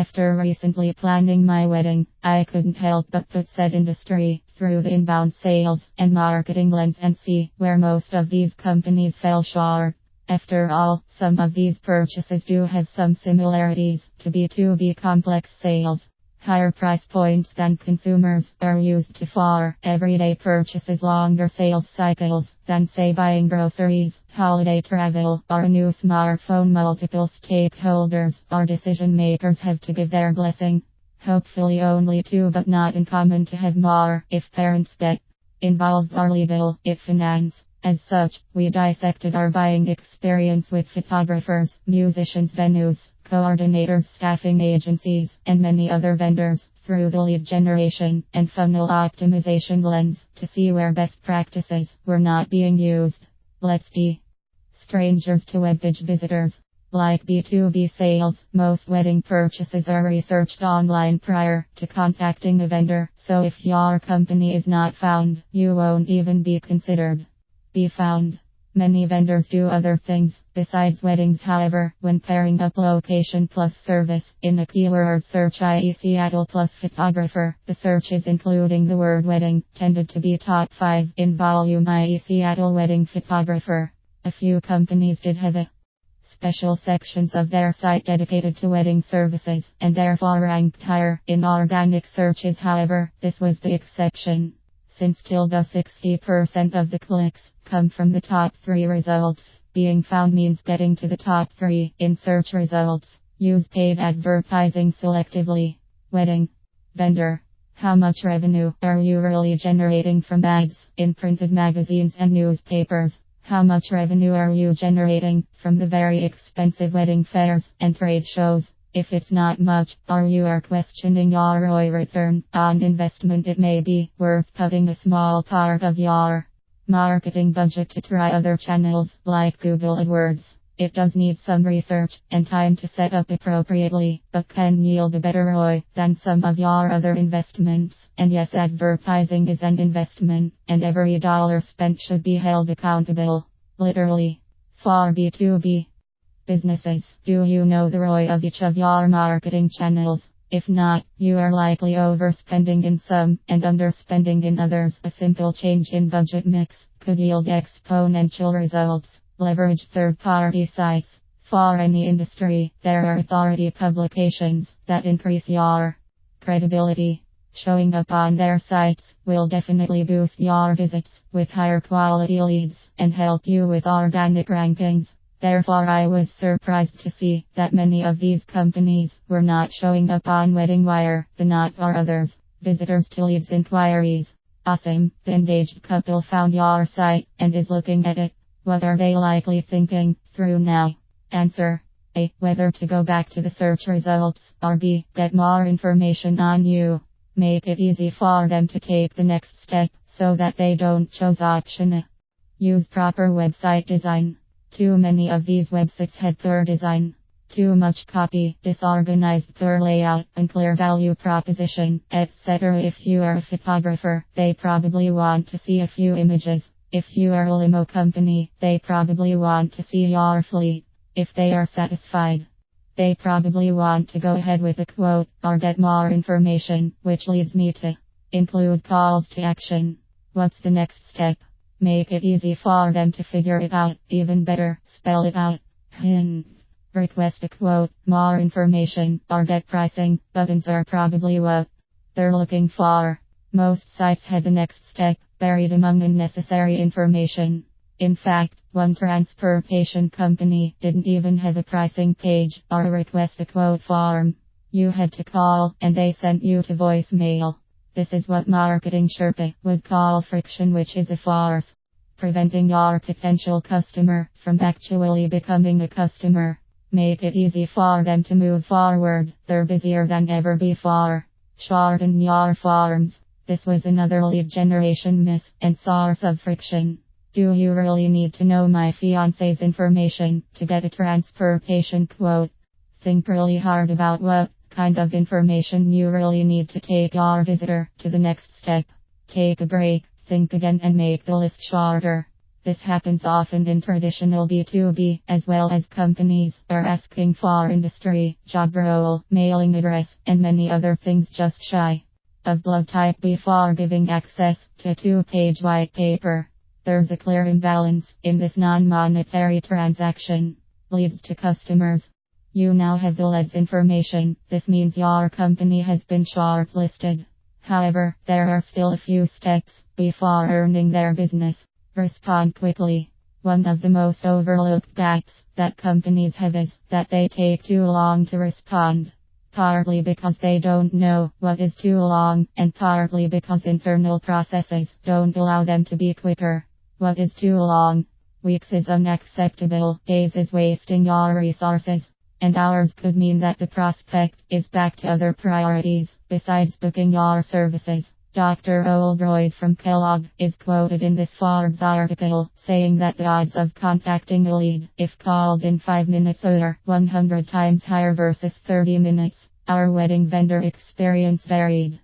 After recently planning my wedding, I couldn't help but put said industry through the inbound sales and marketing lens and see where most of these companies fell short. After all, some of these purchases do have some similarities to B2B complex sales. Higher price points than consumers are used to for everyday purchases, longer sales cycles than say buying groceries, holiday travel, or a new smartphone. Multiple stakeholders or decision makers have to give their blessing. Hopefully only two, but not uncommon to have more if parents get involved or legal if finance. As such, we dissected our buying experience with photographers, musicians, venues, coordinators, staffing agencies, and many other vendors through the lead generation and funnel optimization lens to see where best practices were not being used. Let's be strangers to webpage visitors. Like B2B sales, most wedding purchases are researched online prior to contacting a vendor, so if your company is not found, you won't even be considered. Be found. Many vendors do other things besides weddings, however, when pairing up location plus service in a keyword search, i.e. Seattle plus photographer, the searches including the word wedding tended to be top 5 in volume, i.e. Seattle wedding photographer. A few companies did have a special sections of their site dedicated to wedding services and therefore ranked higher in organic searches, however, this was the exception. Since till 60% of the clicks come from the top 3 results, being found means getting to the top 3 in search results. Use paid advertising selectively. Wedding vendor. How much revenue are you really generating from ads in printed magazines and newspapers? How much revenue are you generating from the very expensive wedding fairs and trade shows? If it's not much, or you are questioning your ROI return on investment, it may be worth cutting a small part of your marketing budget to try other channels like Google AdWords. It does need some research and time to set up appropriately, but can yield a better ROI than some of your other investments. And yes, advertising is an investment, and every dollar spent should be held accountable. Literally. For B2B businesses, do you know the ROI of each of your marketing channels? If not, you are likely overspending in some and underspending in others. A simple change in budget mix could yield exponential results. Leverage third-party sites. For any industry, there are authority publications that increase your credibility. Showing up on their sites will definitely boost your visits with higher quality leads and help you with organic rankings. Therefore, I was surprised to see that many of these companies were not showing up on Wedding Wire, The Knot, or others. Visitors to leads inquiries. Awesome, the engaged couple found your site and is looking at it. What are they likely thinking through now? Answer. A. Whether to go back to the search results, or B. Get more information on you. Make it easy for them to take the next step so that they don't choose option A. Use proper website design. Too many of these websites had poor design. Too much copy, disorganized, poor layout, unclear value proposition, etc. If you are a photographer, they probably want to see a few images. If you are a limo company, they probably want to see your fleet. If they are satisfied, they probably want to go ahead with a quote or get more information, which leads me to include calls to action. What's the next step? Make it easy for them to figure it out. Even better, spell it out. Request a quote, more information, or get pricing. Buttons are probably what they're looking for. Most sites had the next step buried among unnecessary information. In fact, one transportation company didn't even have a pricing page or a request a quote form. You had to call, and they sent you to voicemail. This is what marketing Sherpa would call friction, which is a force preventing your potential customer from actually becoming a customer. Make it easy for them to move forward. They're busier than ever before. Shorten your forms. This was another lead generation miss and source of friction. Do you really need to know my fiance's information to get a transportation quote? Think really hard about what kind of information you really need to take your visitor to the next step. Take a break, think again, and make the list shorter. This happens often in traditional B2B, as well as companies are asking for industry, job role, mailing address, and many other things just shy of blood type before giving access to a two-page white paper. There's a clear imbalance in this non-monetary transaction. Leads to customers. You now have the leads information. This means your company has been shortlisted. However, there are still a few steps before earning their business. Respond quickly. One of the most overlooked gaps that companies have is that they take too long to respond. Partly because they don't know what is too long, and partly because internal processes don't allow them to be quicker. What is too long? Weeks is unacceptable, days is wasting your resources, and hours could mean that the prospect is back to other priorities besides booking your services. Dr. Oldroyd from Kellogg is quoted in this Forbes article saying that the odds of contacting a lead, if called in 5 minutes, are 100 times higher versus 30 minutes. Our wedding vendor experience varied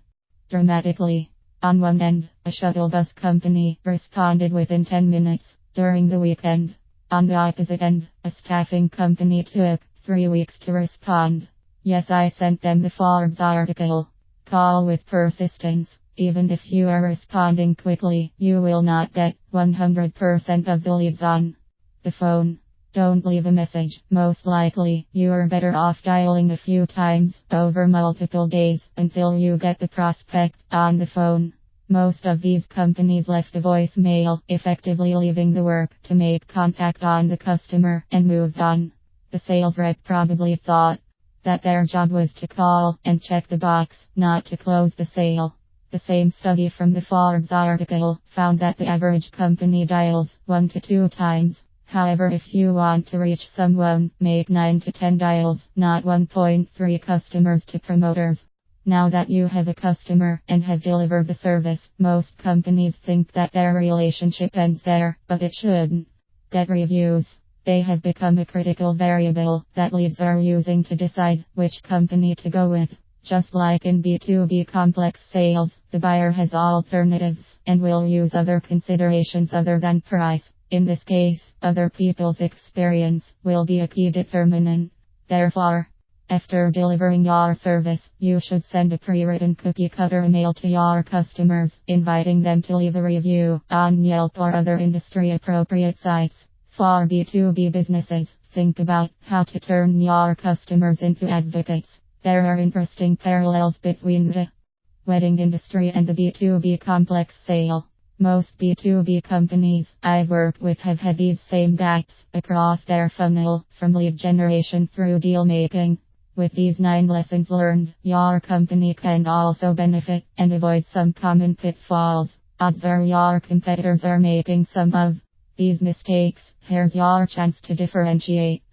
dramatically. On one end, a shuttle bus company responded within 10 minutes during the weekend. On the opposite end, a staffing company took 3 weeks to respond. Yes, I sent them the Forbes article. Call with persistence. Even if you are responding quickly, you will not get 100% of the leads on the phone. Don't leave a message. Most likely, you are better off dialing a few times over multiple days until you get the prospect on the phone. Most of these companies left a voicemail, effectively leaving the work to make contact on the customer and moved on. The sales rep probably thought that their job was to call and check the box, not to close the sale. The same study from the Forbes article found that the average company dials 1 to 2 times. However, if you want to reach someone, make 9 to 10 dials, not 1.3 customers to promoters. Now that you have a customer and have delivered the service, most companies think that their relationship ends there, but it shouldn't. Get reviews. They have become a critical variable that leads are using to decide which company to go with. Just like in B2B complex sales, the buyer has alternatives and will use other considerations other than price. In this case, other people's experience will be a key determinant. Therefore, after delivering your service, you should send a pre-written cookie-cutter email to your customers, inviting them to leave a review on Yelp or other industry-appropriate sites. For B2B businesses, think about how to turn your customers into advocates. There are interesting parallels between the wedding industry and the B2B complex sale. Most B2B companies I've worked with have had these same gaps across their funnel, from lead generation through deal making. With these 9 lessons learned, your company can also benefit and avoid some common pitfalls. Odds are your competitors are making some of these mistakes. Here's your chance to differentiate.